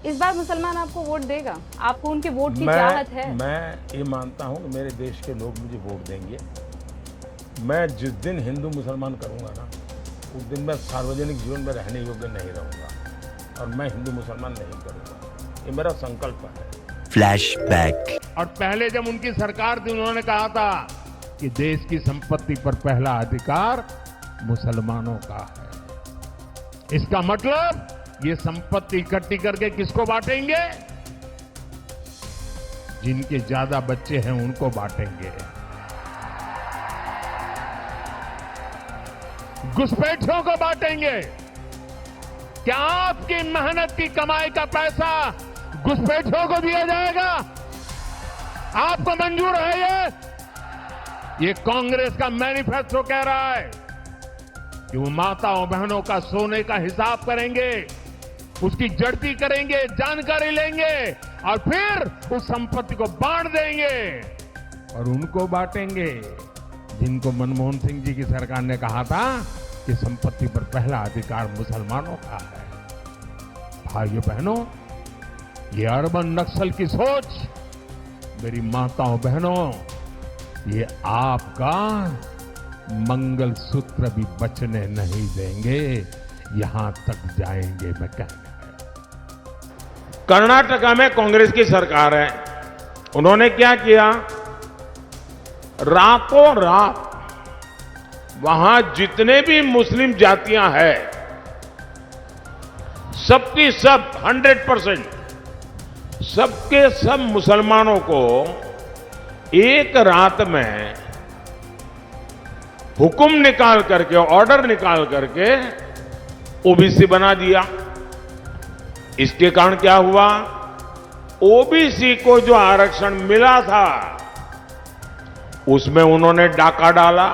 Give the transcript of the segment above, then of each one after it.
इस बार मुसलमान आपको वोट देगा? आपको उनके वोट की चाहत है? मैं ये मानता हूँ कि मेरे देश के लोग मुझे वोट देंगे। मैं जिस दिन हिंदू मुसलमान करूँगा ना, उस दिन मैं सार्वजनिक जीवन में रहने योग्य नहीं रहूँगा और मैं हिंदू मुसलमान नहीं करूँगा। ये मेरा संकल्प है। फ्लैशबैक। और पहले जब उनकी सरकार थी उन्होंने कहा था कि देश की संपत्ति पर पहला अधिकार मुसलमानों का है। इसका मतलब ये संपत्ति इकट्ठी करके किसको बांटेंगे? जिनके ज्यादा बच्चे हैं उनको बांटेंगे। घुसपैठियों को बांटेंगे। क्या आपकी मेहनत की कमाई का पैसा घुसपैठियों को दिया जाएगा? आपको मंजूर है ये कांग्रेस का मैनिफेस्टो कह रहा है कि वो माताओं बहनों का सोने का हिसाब करेंगे, उसकी जड़ती करेंगे, जानकारी लेंगे और फिर उस संपत्ति को बांट देंगे। और उनको बांटेंगे जिनको मनमोहन सिंह जी की सरकार ने कहा था कि संपत्ति पर पहला अधिकार मुसलमानों का है। भाइयों बहनों, ये अर्बन नक्सल की सोच, मेरी माताओं बहनों, ये आपका मंगलसूत्र भी बचने नहीं देंगे। यहां तक जाएंगे मैं कहने। कर्नाटका में कांग्रेस की सरकार है। उन्होंने क्या किया? रातों रात वहां जितने भी मुस्लिम जातियां हैं, सबकी सब 100% सबके सब मुसलमानों को एक रात में हुक्म निकाल करके, ऑर्डर निकाल करके ओबीसी बना दिया। इसके कारण क्या हुआ? ओबीसी को जो आरक्षण मिला था उसमें उन्होंने डाका डाला।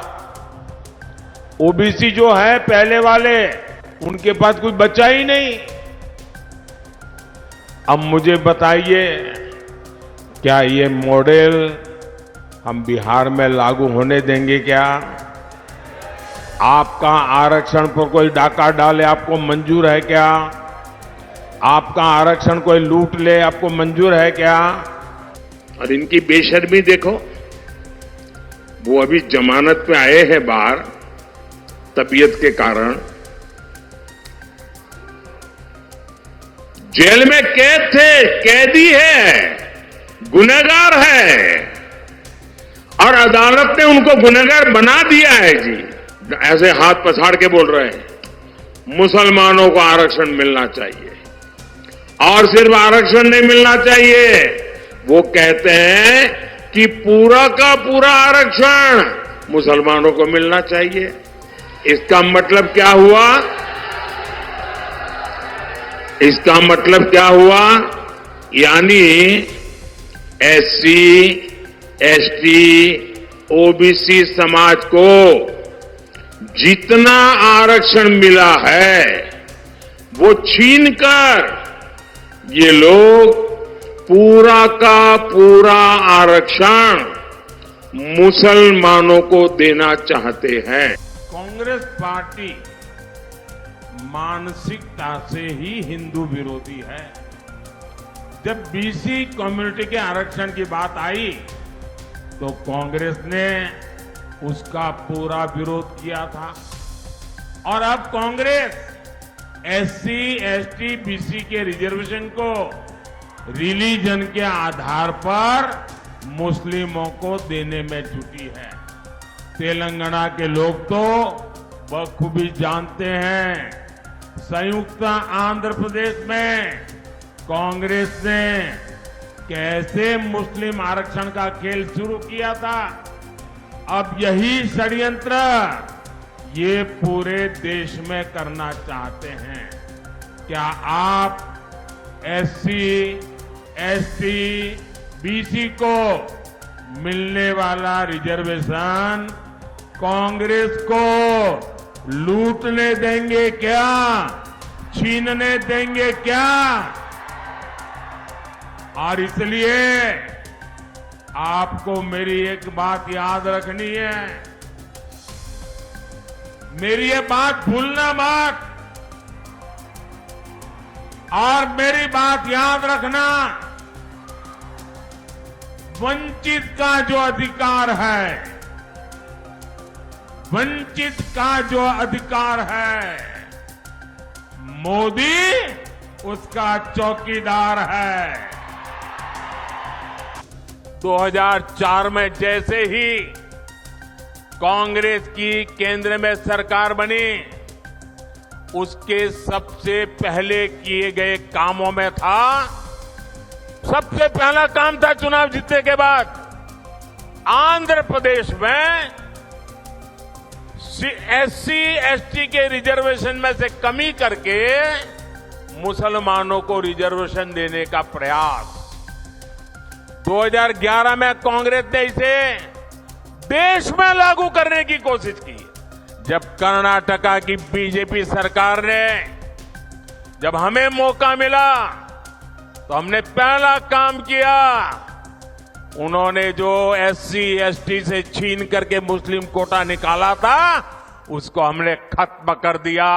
ओबीसी जो है पहले वाले, उनके पास कुछ बचा ही नहीं। अब मुझे बताइए, क्या ये मॉडल हम बिहार में लागू होने देंगे क्या? आपका आरक्षण पर कोई डाका डाले, आपको मंजूर है क्या? आपका आरक्षण कोई लूट ले, आपको मंजूर है क्या? और इनकी बेशर्मी देखो, वो अभी जमानत पे आए हैं बाहर तबीयत के कारण। जेल में कैद थे, कैदी है, गुनहगार है और अदालत ने उनको गुनहगार बना दिया है जी। ऐसे हाथ पछाड़ के बोल रहे हैं मुसलमानों को आरक्षण मिलना चाहिए। और सिर्फ आरक्षण नहीं मिलना चाहिए, वो कहते हैं कि पूरा का पूरा आरक्षण मुसलमानों को मिलना चाहिए। इसका मतलब क्या हुआ? इसका मतलब क्या हुआ? यानी एससी, एसटी, ओबीसी समाज को जितना आरक्षण मिला है वो छीनकर ये लोग पूरा का पूरा आरक्षण मुसलमानों को देना चाहते हैं। कांग्रेस पार्टी मानसिकता से ही हिंदू विरोधी है। जब बीसी कम्युनिटी के आरक्षण की बात आई तो कांग्रेस ने उसका पूरा विरोध किया था और अब कांग्रेस एससी, एसटी, बीसी के रिजर्वेशन को रिलीजन के आधार पर मुस्लिमों को देने में जुटी है। तेलंगाना के लोग तो बखूबी जानते हैं, संयुक्त आंध्र प्रदेश में कांग्रेस ने कैसे मुस्लिम आरक्षण का खेल शुरू किया था। अब यही षड्यंत्र ये पूरे देश में करना चाहते हैं। क्या आप एससी, एसटी, बीसी को मिलने वाला रिजर्वेशन कांग्रेस को लूटने देंगे क्या? छीनने देंगे क्या? और इसलिए आपको मेरी एक बात याद रखनी है, मेरी ये बात भूलना मत और मेरी बात याद रखना, वंचित का जो अधिकार है, वंचित का जो अधिकार है, मोदी उसका चौकीदार है। 2004 में जैसे ही कांग्रेस की केंद्र में सरकार बनी, उसके सबसे पहले किए गए कामों में था, सबसे पहला काम था चुनाव जीतने के बाद आंध्र प्रदेश में एससी एसटी के रिजर्वेशन में से कमी करके मुसलमानों को रिजर्वेशन देने का प्रयास। 2011 में कांग्रेस ने इसे देश में लागू करने की कोशिश की। जब कर्नाटका की बीजेपी सरकार ने, जब हमें मौका मिला, तो हमने पहला काम किया, उन्होंने जो एससी एसटी से छीन करके मुस्लिम कोटा निकाला था, उसको हमने खत्म कर दिया।